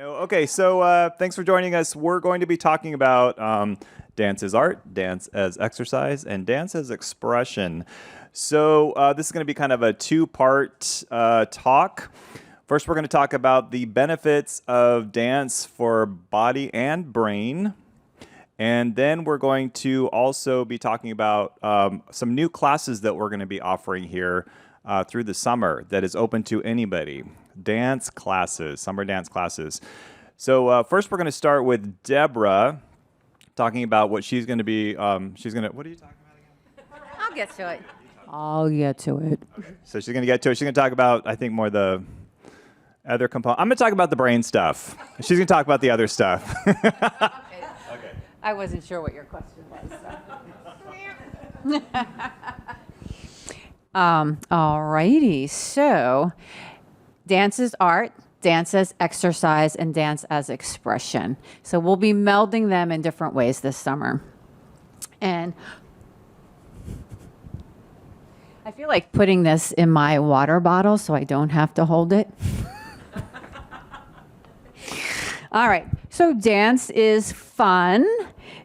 No, okay, so thanks for joining us. We're going to be talking about dance as art, dance as exercise, and dance as expression. So this is going to be kind of a two-part talk. First, we're going to talk about the benefits of dance for body and brain. And then we're going to also be talking about some new classes that we're going to be offering here through the summer that is open to anybody. Dance classes, summer dance classes. So first we're going to start with Deborah talking about what she's going to be, what are you talking about again? I'll get to it. I'll get to it. Okay. So she's going to get to it. She's going to talk about, I think, more the other component. I'm going to talk about the brain stuff. She's going to talk about the other stuff. Okay. I wasn't sure what your question was. All righty. So dance is art, dance as exercise, and dance as expression. So we'll be melding them in different ways this summer. And I feel like putting this in my water bottle so I don't have to hold it. All right. So dance is fun.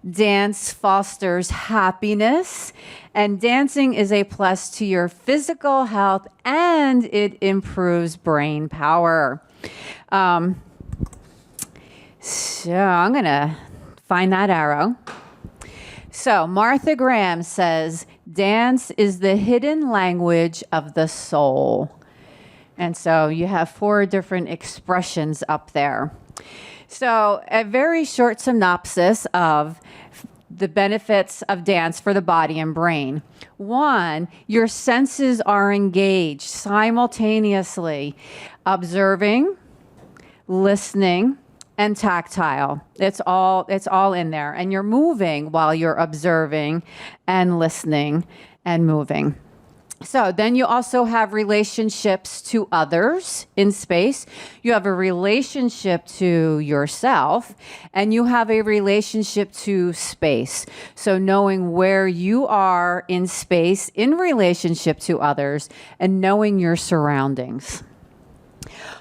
Dance fosters happiness. And dancing is a plus to your physical health, and it improves brain power. So I'm going to find that arrow. So Martha Graham says, dance is the hidden language of the soul. And so you have 4 different expressions up there. So a very short synopsis of the benefits of dance for the body and brain. 1, your senses are engaged simultaneously, observing, listening, and tactile. It's all in there. And you're moving while you're observing and listening and moving. So then you also have relationships to others in space. You have a relationship to yourself, and you have a relationship to space. So knowing where you are in space in relationship to others and knowing your surroundings.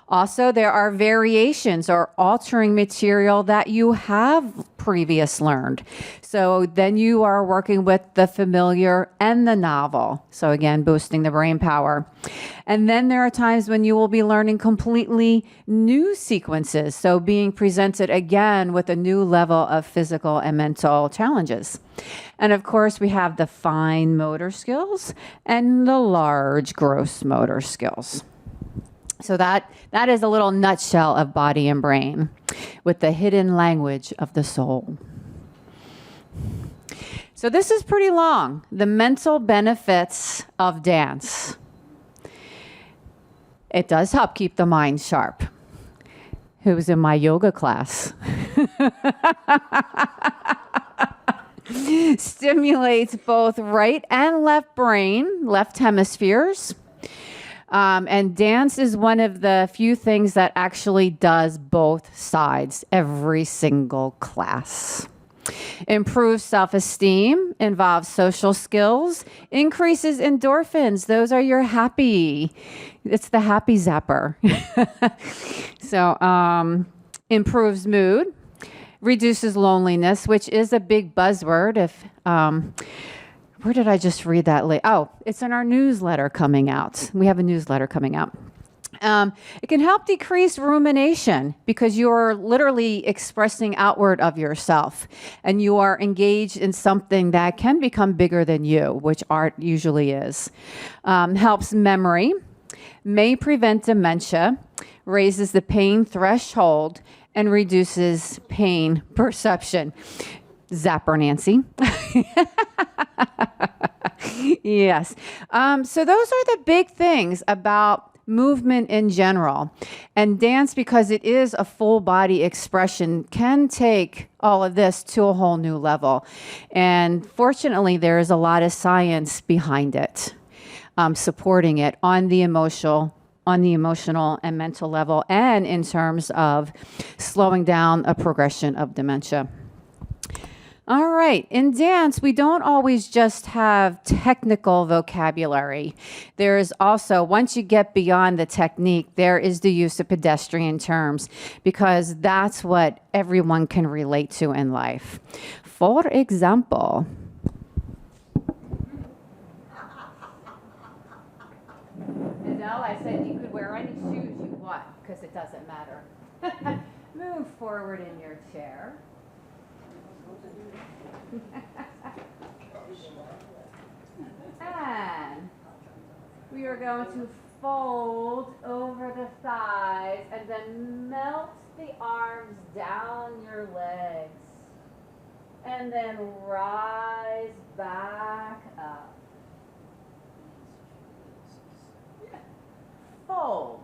Also, there are variations or altering material that you have previous learned. So then you are working with the familiar and the novel. So again, boosting the brain power. And then there are times when you will be learning completely new sequences. So being presented again with a new level of physical and mental challenges. And of course, we have the fine motor skills and the large gross motor skills. So that is a little nutshell of body and brain with the hidden language of the soul. So this is pretty long. The mental benefits of dance. It does help keep the mind sharp. Who's in my yoga class? Stimulates both right and left brain, left hemispheres. And dance is one of the few things that actually does both sides every single class. Improves self-esteem, involves social skills, increases endorphins. Those are your happy. It's the happy zapper. So improves mood, reduces loneliness, which is a big buzzword. Where did I just read that? Oh, it's in our newsletter coming out. We have a newsletter coming out. It can help decrease rumination because you are literally expressing outward of yourself and you are engaged in something that can become bigger than you, which art usually is. Helps memory, may prevent dementia, raises the pain threshold, and reduces pain perception. Zapper Nancy. Yes. So those are the big things about movement in general. And dance, because it is a full body expression, can take all of this to a whole new level. And fortunately, there is a lot of science behind it, supporting it on the emotional and mental level, and in terms of slowing down a progression of dementia. All right. In dance, we don't always just have technical vocabulary. There is also, once you get beyond the technique, there is the use of pedestrian terms because that's what everyone can relate to in life. For example, Adele, I said you could wear any shoes you want because it doesn't matter. Move forward in your chair. And we are going to fold over the thighs and then melt the arms down your legs. And then rise back up. Fold.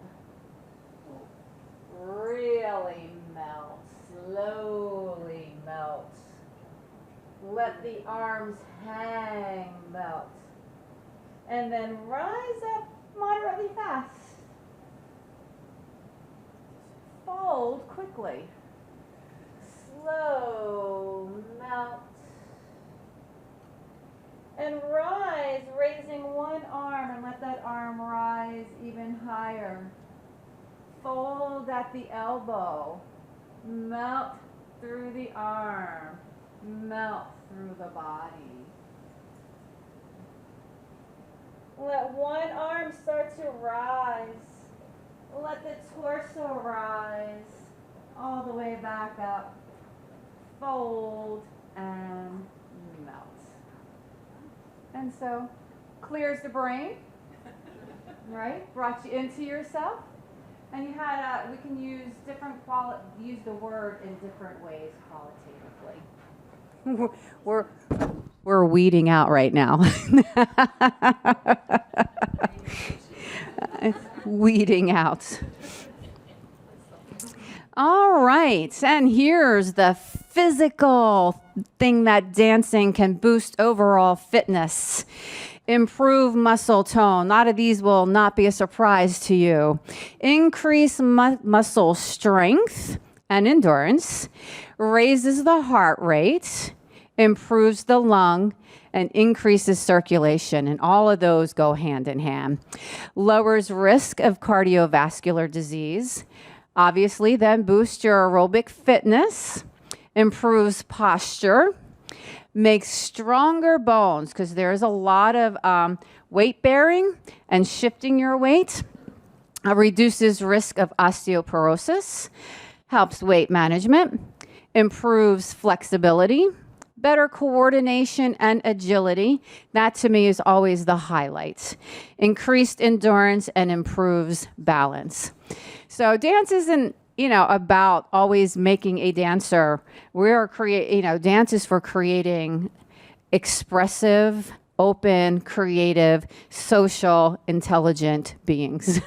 Really melt. Slowly melt. Let the arms hang, melt. And then rise up moderately fast. Fold quickly. Slow melt. And rise, raising one arm and let that arm rise even higher. Fold at the elbow. Melt through the arm. Melt through the body. Let one arm start to rise. Let the torso rise all the way back up. Fold and melt. And so, clears the brain, right? Brought you into yourself. And you had, we can use use the word in different ways qualitatively. We're weeding out right now. Weeding out. All right, and here's the physical thing that dancing can boost overall fitness. Improve muscle tone. A lot of these will not be a surprise to you. Increase muscle strength and endurance. Raises the heart rate. Improves the lung and increases circulation. And all of those go hand in hand. Lowers risk of cardiovascular disease. Obviously, then boosts your aerobic fitness. Improves posture. Makes stronger bones because there's a lot of weight bearing and shifting your weight. Reduces risk of osteoporosis. Helps weight management. Improves flexibility. Better coordination and agility. That to me is always the highlight. Increased endurance and improves balance. So dance isn't, about always making a dancer. Dance is for creating expressive, open, creative, social, intelligent beings.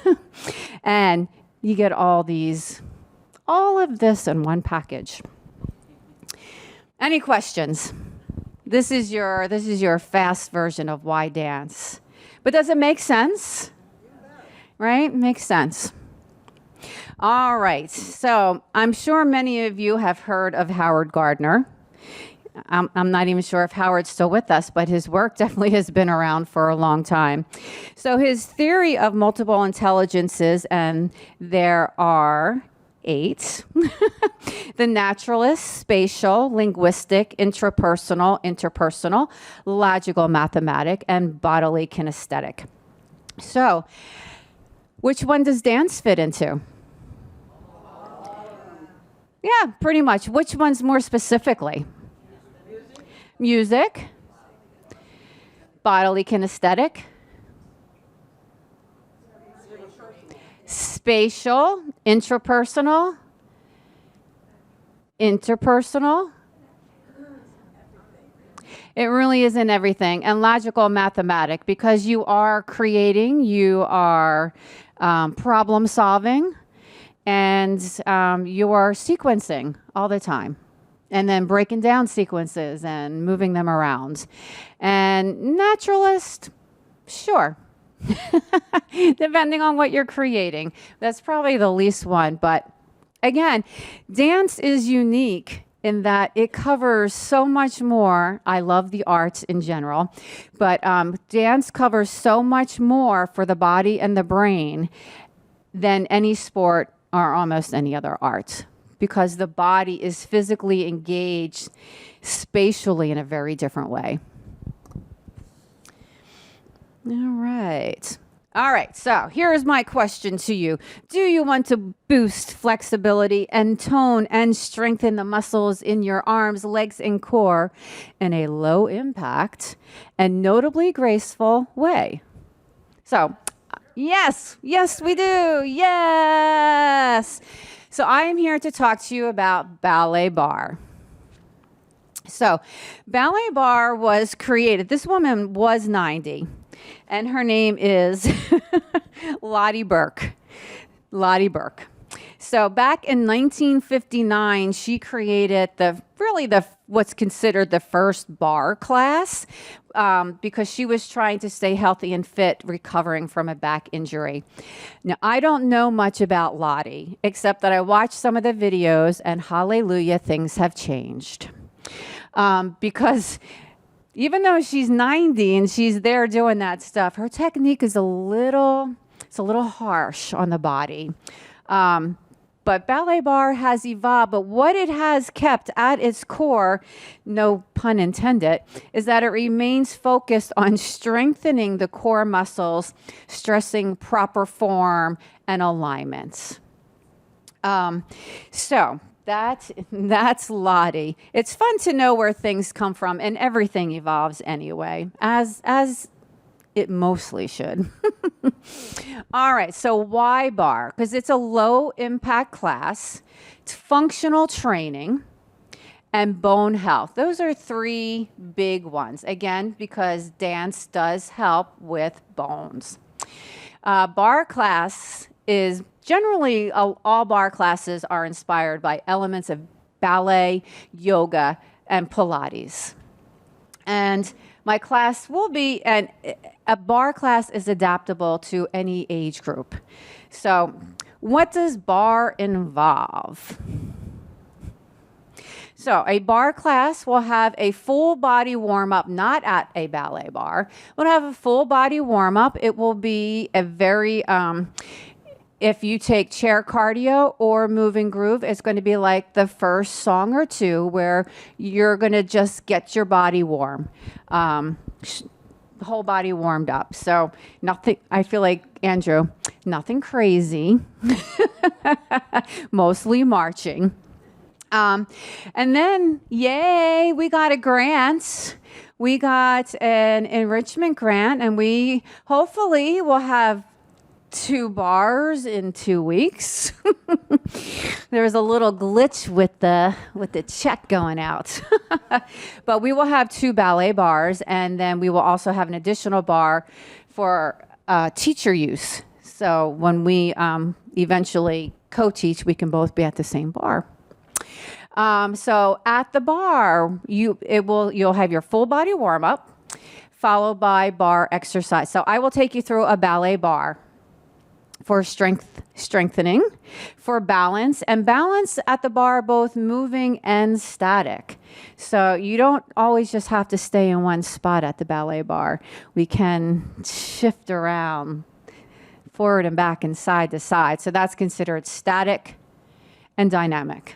And you get all of this in one package. Any questions? This is your fast version of why dance. But does it make sense? Right? Makes sense. All right. So I'm sure many of you have heard of Howard Gardner. I'm not even sure if Howard's still with us, but his work definitely has been around for a long time. So his theory of multiple intelligences, and there are 8. The naturalist, spatial, linguistic, interpersonal, logical, mathematic, and bodily kinesthetic. So, which one does dance fit into? Yeah, pretty much. Which ones more specifically? Music, bodily kinesthetic, spatial, interpersonal. It really is in everything. And logical, mathematic, because you are creating, you are problem solving, and you are sequencing all the time. And then breaking down sequences and moving them around. And naturalist, sure. Depending on what you're creating. That's probably the least one. But again, dance is unique in that it covers so much more. I love the arts in general, but dance covers so much more for the body and the brain than any sport or almost any other art, because the body is physically engaged spatially in a very different way. All right, so here is my question to you. Do you want to boost flexibility and tone and strengthen the muscles in your arms, legs, and core in a low impact and notably graceful way? So, yes, we do. Yes. So I am here to talk to you about ballet bar. So ballet bar was created. This woman was 90. And her name is Lottie Burke. So back in 1959, she created what's considered the first bar class because she was trying to stay healthy and fit, recovering from a back injury. Now, I don't know much about Lottie, except that I watched some of the videos, and hallelujah, things have changed. Because even though she's 90 and she's there doing that stuff, her technique is a little harsh on the body. But ballet bar has evolved, but what it has kept at its core, no pun intended, is that it remains focused on strengthening the core muscles, stressing proper form and alignments. So that's Lottie. It's fun to know where things come from, and everything evolves anyway, as it mostly should. All right, so why bar? Because it's a low impact class, it's functional training, and bone health. Those are three big ones. Again, because dance does help with bones. Bar class is generally, all bar classes are inspired by elements of ballet, yoga, and Pilates. And my class will be, and a bar class is adaptable to any age group. So what does bar involve? So a bar class will have a full body warm-up, not at a ballet bar. We'll have a full body warm-up. It will be a very, if you take chair cardio or moving groove, it's going to be like the first song or two where you're going to just get your body warm, the whole body warmed up. So nothing, I feel like, Andrew, nothing crazy, mostly marching. And then, yay, we got a grant. We got an enrichment grant, and we hopefully will have 2 bars in 2 weeks. There was a little glitch with the check going out. But we will have 2 ballet bars, and then we will also have an additional bar for teacher use. So when we eventually co-teach, we can both be at the same bar. So at the bar, you'll have your full body warm up, followed by bar exercise. So I will take you through a ballet bar for strengthening, for balance, and balance at the bar, both moving and static. So you don't always just have to stay in one spot at the ballet bar. We can shift around forward and back and side to side. So that's considered static and dynamic.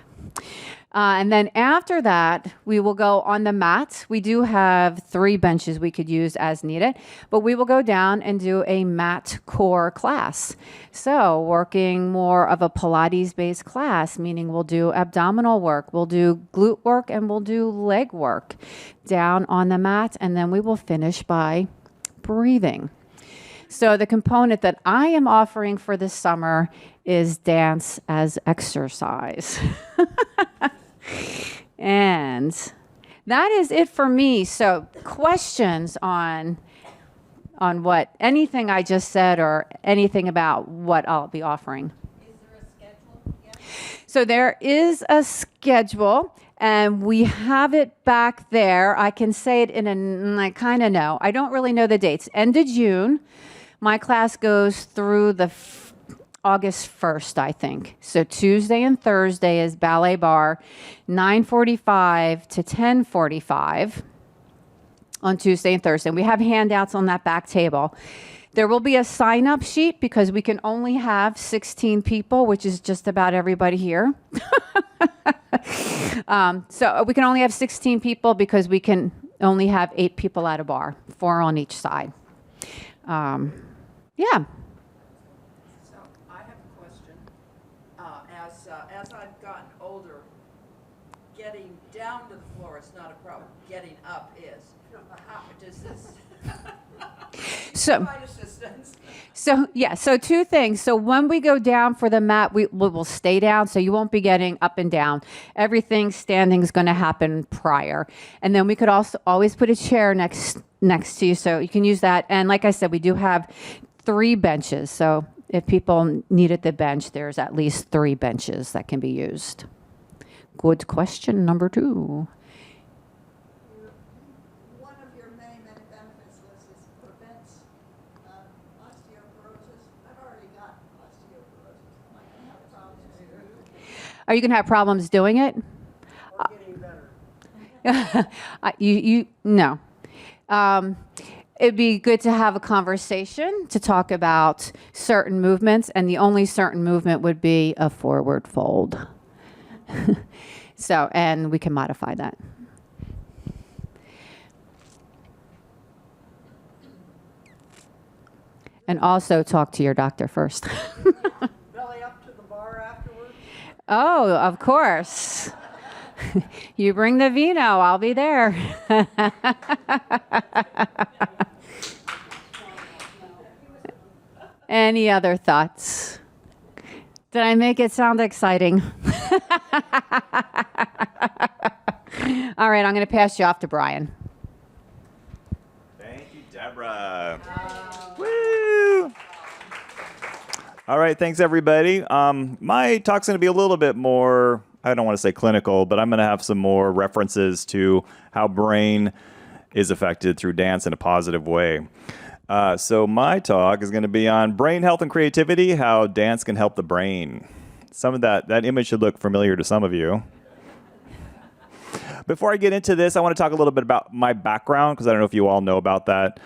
And then after that, we will go on the mat. We do have 3 benches we could use as needed, but we will go down and do a mat core class. So working more of a Pilates-based class, meaning we'll do abdominal work, we'll do glute work, and we'll do leg work down on the mat, and then we will finish by breathing. So the component that I am offering for this summer is dance as exercise. And that is it for me. So questions on what, anything I just said or anything about what I'll be offering? Is there a schedule yet? So there is a schedule, and we have it back there. I can say it I kind of know. I don't really know the dates. End of June. My class goes through August 1st, I think. So Tuesday and Thursday is ballet bar, 9:45 to 10:45 on Tuesday and Thursday. We have handouts on that back table. There will be a sign-up sheet because we can only have 16 people, which is just about everybody here. So we can only have 16 people because we can only have 8 people at a bar, 4 on each side. Yeah. So I have a question. As I've gotten older, getting down to the floor is not a problem. Getting up is. How does this? So. Provide assistance. So 2 things. So when we go down for the mat, we will stay down, so you won't be getting up and down. Everything standing is going to happen prior. And then we could also always put a chair next to you, so you can use that. And like I said, we do have 3 benches. So if people needed the bench, there's at least 3 benches that can be used. Good question, number 2. One of your many, many benefits was this prevents osteoporosis. I've already got osteoporosis. Am I going to have problems too? Are you going to have problems doing it? Or getting better. No. It'd be good to have a conversation to talk about certain movements, and the only certain movement would be a forward fold. So, and we can modify that. And also talk to your doctor first. Belly up to the bar afterwards. Oh, of course. You bring the vino, I'll be there. Any other thoughts? Did I make it sound exciting? All right, I'm going to pass you off to Brian. Thank you, Deborah. Woo! All right, thanks everybody. My talk's going to be a little bit more, I don't want to say clinical, but I'm going to have some more references to how brain is affected through dance in a positive way. So my talk is going to be on brain health and creativity, how dance can help the brain. Some of that image should look familiar to some of you. Before I get into this, I want to talk a little bit about my background, because I don't know if you all know about that.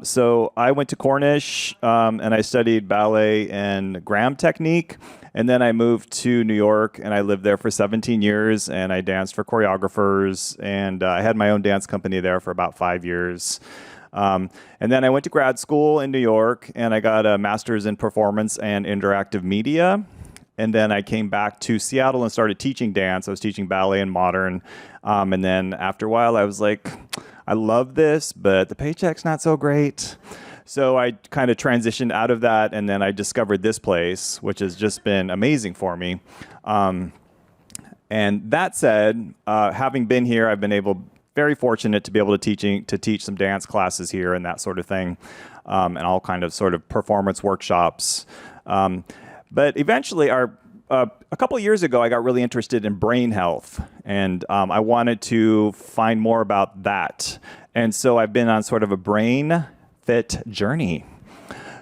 So I went to Cornish, and I studied ballet and Graham technique. And then I moved to New York, and I lived there for 17 years, and I danced for choreographers. And I had my own dance company there for about 5 years. And then I went to grad school in New York, and I got a master's in performance and interactive media. And then I came back to Seattle and started teaching dance. I was teaching ballet and modern. And then after a while, I was like, I love this, but the paycheck's not so great. So I kind of transitioned out of that, and then I discovered this place, which has just been amazing for me. And that said, having been here, I've been very fortunate to be able to teach some dance classes here and that sort of thing, and all kind of sort of performance workshops. But eventually, a couple of years ago, I got really interested in brain health, and I wanted to find more about that. And so I've been on sort of a brain fit journey.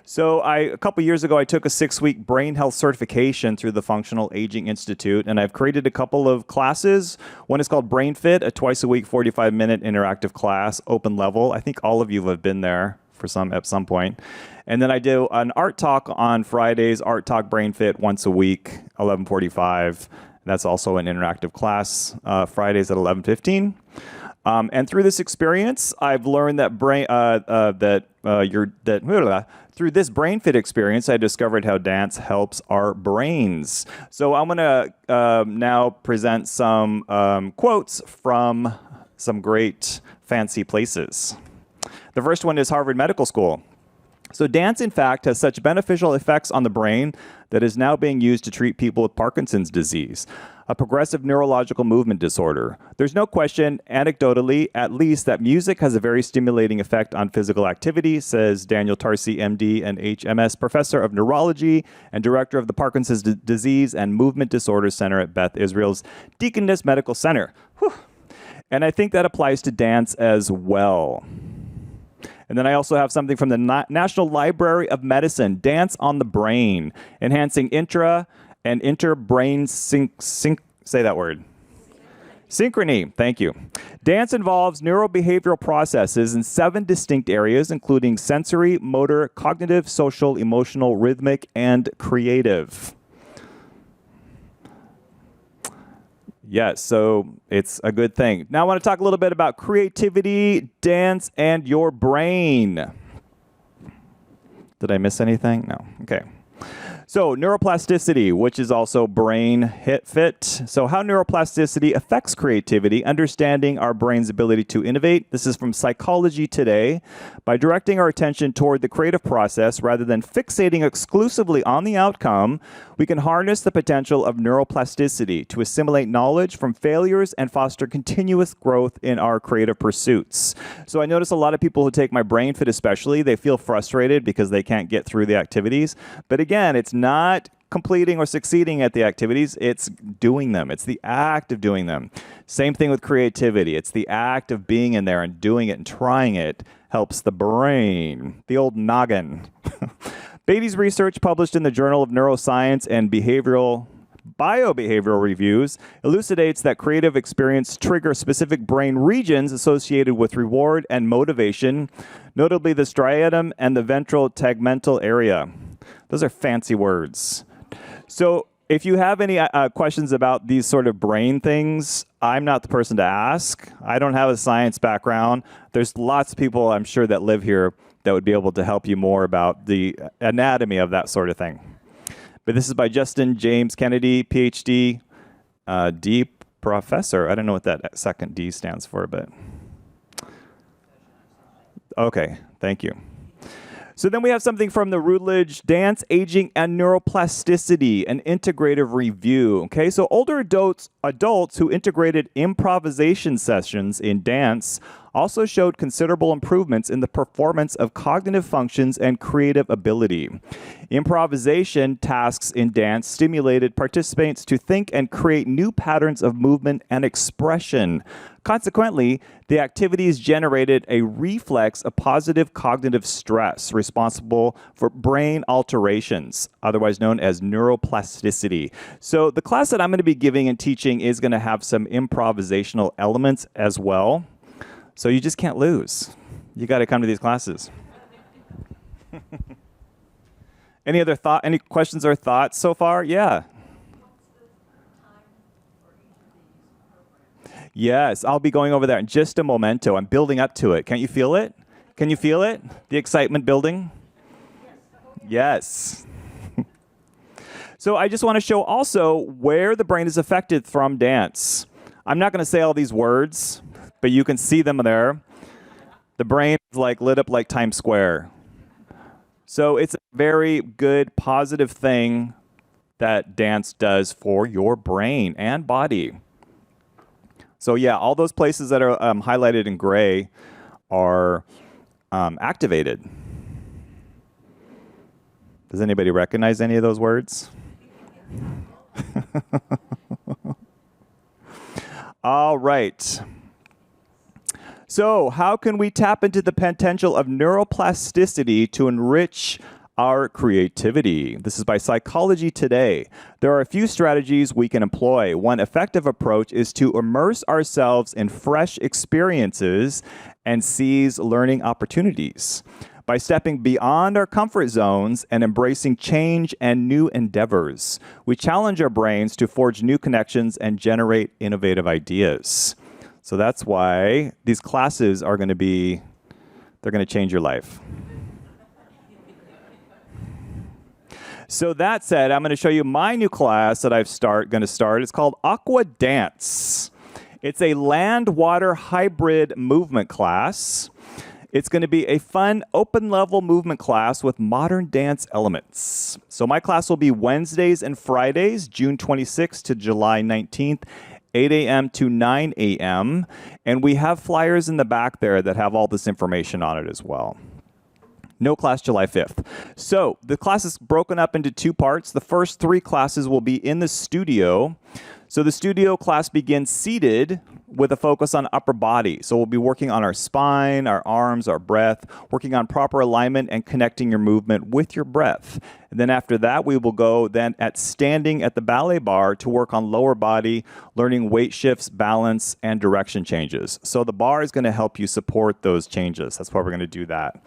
So a couple years ago, I took a 6-week brain health certification through the Functional Aging Institute, and I've created a couple of classes. One is called Brain Fit, a twice-a-week, 45-minute interactive class, open level. I think all of you have been there at some point. And then I do an art talk on Fridays, Art Talk Brain Fit, once a week, 11:45. That's also an interactive class, Fridays at 11:15. And through this experience, I've learned that through this brain fit experience, I discovered how dance helps our brains. So I'm going to now present some quotes from some great fancy places. The first one is Harvard Medical School. So dance, in fact, has such beneficial effects on the brain that is now being used to treat people with Parkinson's disease, a progressive neurological movement disorder. There's no question, anecdotally at least, that music has a very stimulating effect on physical activity, says Daniel Tarsi, MD and HMS professor of neurology and director of the Parkinson's Disease and Movement Disorders Center at Beth Israel's Deaconess Medical Center. Whew. And I think that applies to dance as well. And then I also have something from the National Library of Medicine, Dance on the Brain, enhancing intra and inter-brain say that word. Synchrony, thank you. Dance involves neurobehavioral processes in 7 distinct areas, including sensory, motor, cognitive, social, emotional, rhythmic, and creative. Yes, so it's a good thing. Now I want to talk a little bit about creativity, dance, and your brain. Did I miss anything? No. Okay. So neuroplasticity, which is also brain fit. So how neuroplasticity affects creativity, understanding our brain's ability to innovate. This is from Psychology Today. By directing our attention toward the creative process rather than fixating exclusively on the outcome, we can harness the potential of neuroplasticity to assimilate knowledge from failures and foster continuous growth in our creative pursuits. So I notice a lot of people who take my brain fit especially, they feel frustrated because they can't get through the activities. But again, it's not completing or succeeding at the activities, it's doing them. It's the act of doing them. Same thing with creativity. It's the act of being in there and doing it and trying it helps the brain, the old noggin. Beatty's research, published in the Journal of Neuroscience and Biobehavioral Reviews, elucidates that creative experience trigger specific brain regions associated with reward and motivation, notably the striatum and the ventral tegmental area. Those are fancy words. So if you have any questions about these sort of brain things, I'm not the person to ask. I don't have a science background. There's lots of people, I'm sure, that live here that would be able to help you more about the anatomy of that sort of thing. But this is by Justin James Kennedy, PhD, D professor. I don't know what that second D stands for, but okay, thank you. So then we have something from the Routledge Dance, Aging, and Neuroplasticity, an integrative review. Okay, so older adults who integrated improvisation sessions in dance also showed considerable improvements in the performance of cognitive functions and creative ability. Improvisation tasks in dance stimulated participants to think and create new patterns of movement and expression. Consequently, the activities generated a reflex of positive cognitive stress responsible for brain alterations, otherwise known as neuroplasticity. So the class that I'm going to be giving and teaching is going to have some improvisational elements as well. So you just can't lose. You got to come to these classes. Any questions or thoughts so far? Yeah. Yes, I'll be going over there in just a momento. I'm building up to it. Can't you feel it? Can you feel it? The excitement building? Yes. So I just want to show also where the brain is affected from dance. I'm not going to say all these words, but you can see them there. The brain is like lit up like Times Square. So it's a very good, positive thing that dance does for your brain and body. So yeah, all those places that are highlighted in gray are activated. Does anybody recognize any of those words? All right. So how can we tap into the potential of neuroplasticity to enrich our creativity? This is by Psychology Today. There are a few strategies we can employ. One effective approach is to immerse ourselves in fresh experiences and seize learning opportunities. By stepping beyond our comfort zones and embracing change and new endeavors, we challenge our brains to forge new connections and generate innovative ideas. So that's why these classes are going to be, they're going to change your life. So that said, I'm going to show you my new class that I'm going to start. It's called Aqua Dance. It's a land-water hybrid movement class. It's going to be a fun, open-level movement class with modern dance elements. So my class will be Wednesdays and Fridays, June 26th to July 19th, 8 a.m. to 9 a.m. And we have flyers in the back there that have all this information on it as well. No class July 5th. So the class is broken up into 2 parts. The first 3 classes will be in the studio. So the studio class begins seated with a focus on upper body. So we'll be working on our spine, our arms, our breath, working on proper alignment and connecting your movement with your breath. And then after that, we will go then at standing at the ballet bar to work on lower body, learning weight shifts, balance, and direction changes. So the bar is going to help you support those changes. That's why we're going to do that.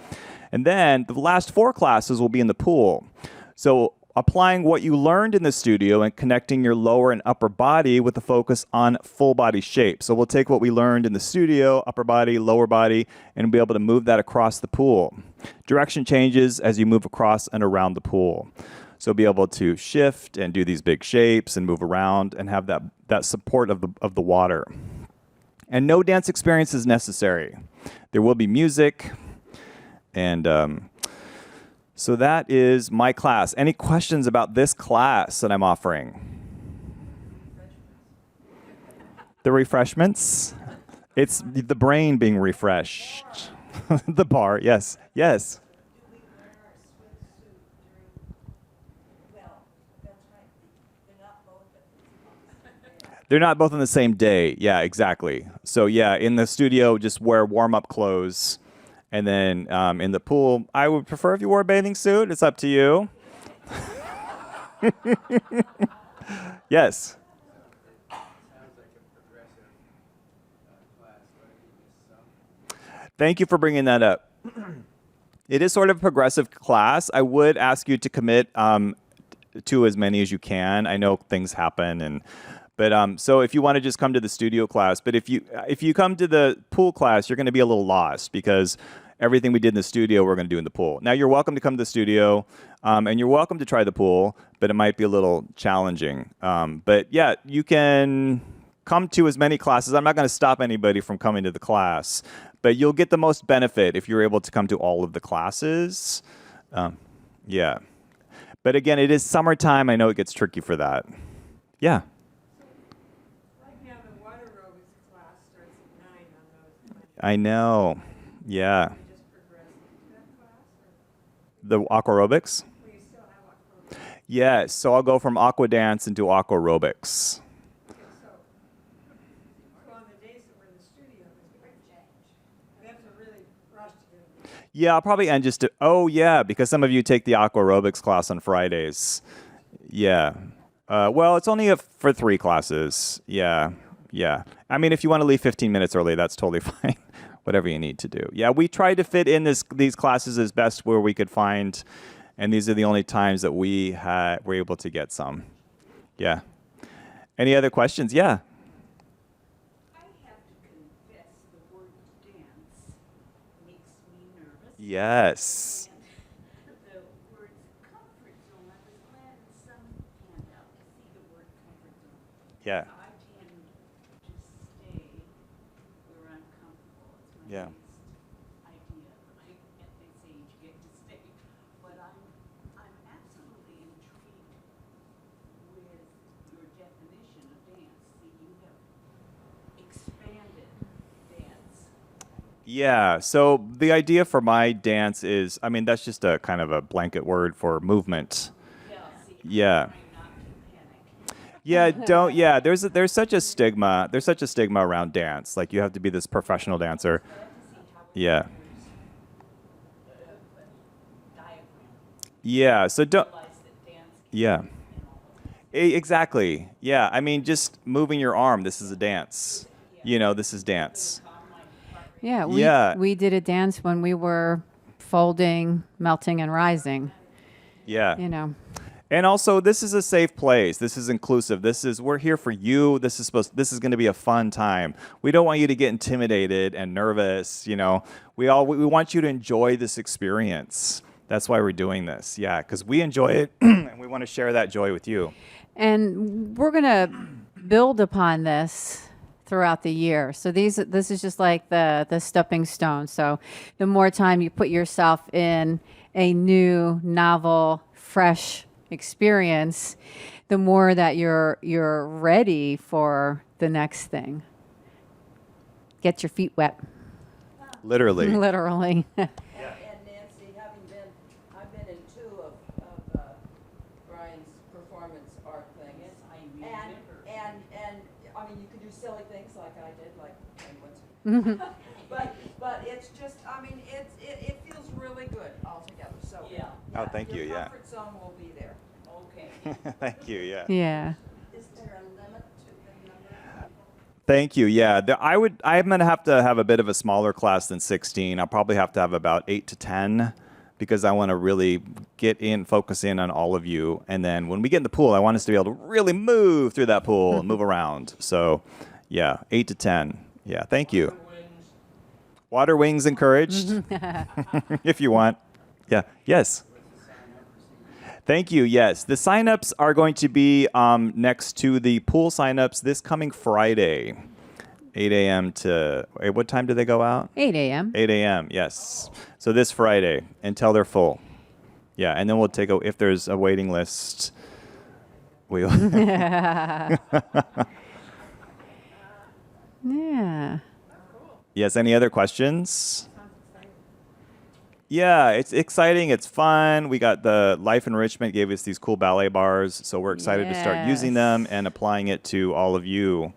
And then the last 4 classes will be in the pool. So applying what you learned in the studio and connecting your lower and upper body with a focus on full body shape. So we'll take what we learned in the studio, upper body, lower body, and be able to move that across the pool. Direction changes as you move across and around the pool. So be able to shift and do these big shapes and move around and have that support of the water. And no dance experience is necessary. There will be music, and so that is my class. Any questions about this class that I'm offering? The refreshments? It's the brain being refreshed. The bar, yes. Yes. They're not both on the same day. Yeah, exactly. So yeah, in the studio, just wear warm-up clothes. And then in the pool, I would prefer if you wore a bathing suit. It's up to you. Yes. Thank you for bringing that up. It is sort of a progressive class. I would ask you to commit to as many as you can. I know things happen, but so if you want to just come to the studio class, but if you come to the pool class, you're going to be a little lost because everything we did in the studio, we're going to do in the pool. Now, you're welcome to come to the studio, and you're welcome to try the pool, but it might be a little challenging. But yeah, you can come to as many classes. I'm not going to stop anybody from coming to the class, but you'll get the most benefit if you're able to come to all of the classes. Yeah. But again, it is summertime. I know it gets tricky for that. Yeah. Right now, the water aerobics class starts at 9 on those. I know. Yeah. We just progress into that class, or The aqua aerobics? will you still have aqua aerobics? Yes. So I'll go from aqua dance into aqua aerobics. Okay, so on the days that we're in the studio, there's a quick change. We have to really rush to get them. Yeah, I'll probably end just because some of you take the aqua aerobics class on Fridays. Yeah. Well, it's only for 3 classes. Yeah. Yeah. I mean, if you want to leave 15 minutes early, that's totally fine. Whatever you need to do. Yeah, we tried to fit in these classes as best where we could find, and these are the only times that we were able to get some. Yeah. Any other questions? Yeah. I have to confess, the word dance makes me nervous. Yes. And the word comfort zone, I was glad in some handout to see the word comfort zone. Yeah. I tend to stay where I'm comfortable. It's my Yeah. biggest idea. At this age, you get to stay. But I'm absolutely intrigued with your definition of dance. See, you have expanded dance. Yeah. So the idea for my dance is, I mean, that's just a kind of a blanket word for movement. Yeah, see, Yeah. I'm trying not to panic. Yeah, don't. Yeah, there's such a stigma. There's such a stigma around dance. Like you have to be this professional dancer. Yeah. Yeah. So don't. Yeah. Exactly. Yeah. I mean, just moving your arm. This is a dance. This is dance. Yeah, Yeah. we did a dance when we were folding, melting, and rising. Yeah. And also, this is a safe place. This is inclusive. We're here for you. This is going to be a fun time. We don't want you to get intimidated and nervous. We want you to enjoy this experience. That's why we're doing this. Yeah, because we enjoy it, and we want to share that joy with you. And we're going to build upon this throughout the year. So this is just like the stepping stone. So the more time you put yourself in a new, novel, fresh experience, the more that you're ready for the next thing. Get your feet wet. Literally. Literally. And Nancy, I've been in 2 of Brian's performance art things. Yes, I remember. silly things like I did, like penguins. But it's just, I mean, it feels really good altogether, so. Yeah. Oh, thank you, Your yeah. comfort zone will be there. Okay. Thank you, yeah. Yeah. Is there a limit to the number of people? Thank you. Yeah, I'm going to have a bit of a smaller class than 16. I'll probably have to have about 8 to 10 because I want to really focus in on all of you. And then when we get in the pool, I want us to be able to really move through that pool and move around. So, yeah, 8 to 10. Yeah, thank you. Water wings encouraged if you want. Yeah, yes. Thank you. Yes, the signups are going to be next to the pool signups this coming Friday, 8 a.m. to wait, what time do they go out? 8 a.m. 8 a.m. Yes. So this Friday until they're full. Yeah, and then we'll take if there's a waiting list. We'll. Yeah. Yes. Any other questions? Yeah, it's exciting. It's fun. We got the Life Enrichment gave us these cool ballet bars, so we're excited to start using them and applying it to all of you,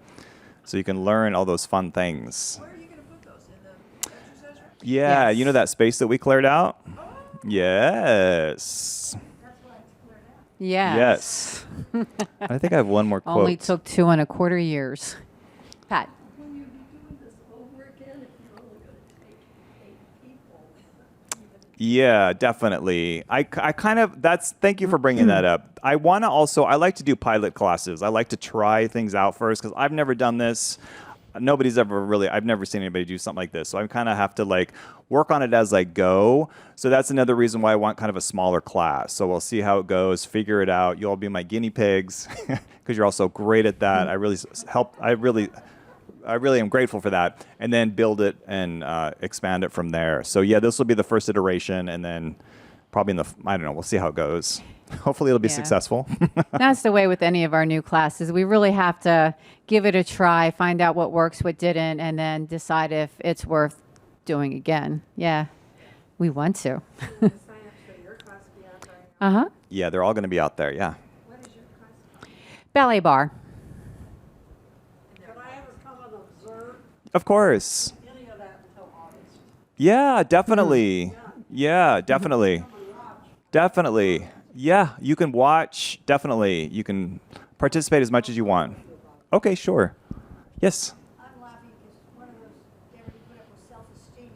so you can learn all those fun things. Where are you gonna put those, in the exercise room? Yeah, Yes. you know that space that we cleared out? Yes. That's why it's cleared out. Yes. I think I have one more quote. Only took 2.25 years. Pat. Will you be doing this over again if you're only going to take 8 people? Yeah, definitely. I kind of thank you for bringing that up. I like to do pilot classes. I like to try things out first because I've never done this. I've never seen anybody do something like this. So I kind of have to like work on it as I go. So that's another reason why I want kind of a smaller class. So we'll see how it goes, figure it out. You'll all be my guinea pigs because you're all so great at that. I really am grateful for that. And then build it and expand it from there. So yeah, this will be the first iteration, and then probably I don't know, we'll see how it goes. Hopefully it'll be Yeah. successful. That's the way with any of our new classes. We really have to give it a try, find out what works, what didn't, and then decide if it's worth doing again. Yeah, we want to. The sign-ups for your class will be out there. Uh-huh. Yeah, they're all going to be out there. Yeah. What is your class? Ballet bar. Could I ever come and observe Of course. any of that until August? Yeah, definitely. Yeah, definitely. Come and watch. Definitely. Yeah, you can watch. Definitely. You can participate as much as you want. Okay, sure. Yes. I'm laughing because one of those, Deborah, you put up with self-esteem.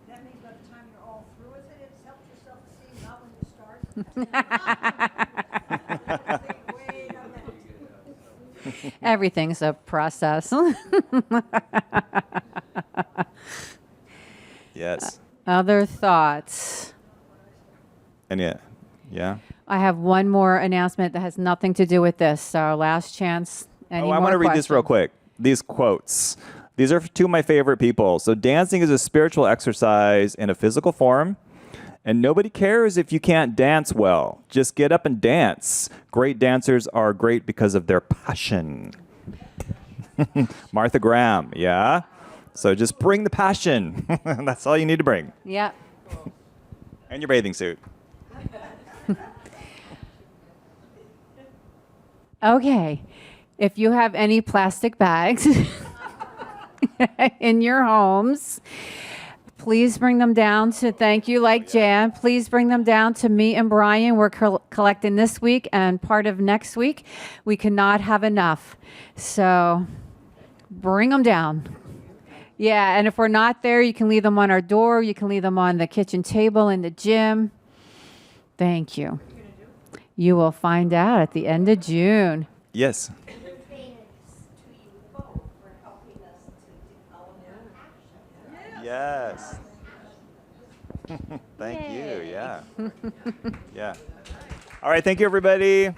That means by the time you're all through with it, it's helped your self-esteem, not when you start. Wait a minute. Everything's a process. Yes. Other thoughts? And yeah. I have one more announcement that has nothing to do with this. So last chance. Any I more want to read this real questions? quick. These quotes. These are two of my favorite people. So dancing is a spiritual exercise in a physical form. And nobody cares if you can't dance well. Just get up and dance. Great dancers are great because of their passion. Martha Graham, yeah? So just bring the passion. That's all you need to bring. Yep. And your bathing suit. Okay. If you have any plastic bags in your homes, please bring them down to thank you like Jan. Please bring them down to me and Brian. We're collecting this week and part of next week. We cannot have enough. So bring them down. Yeah, and if we're not there, you can leave them on our door. You can leave them on the kitchen table in the gym. Thank you. You will find out at the end of June. Yes. Thanks to you both for helping us to develop action. Yes. Thank you. Yeah. Yeah. All right. Thank you, everybody.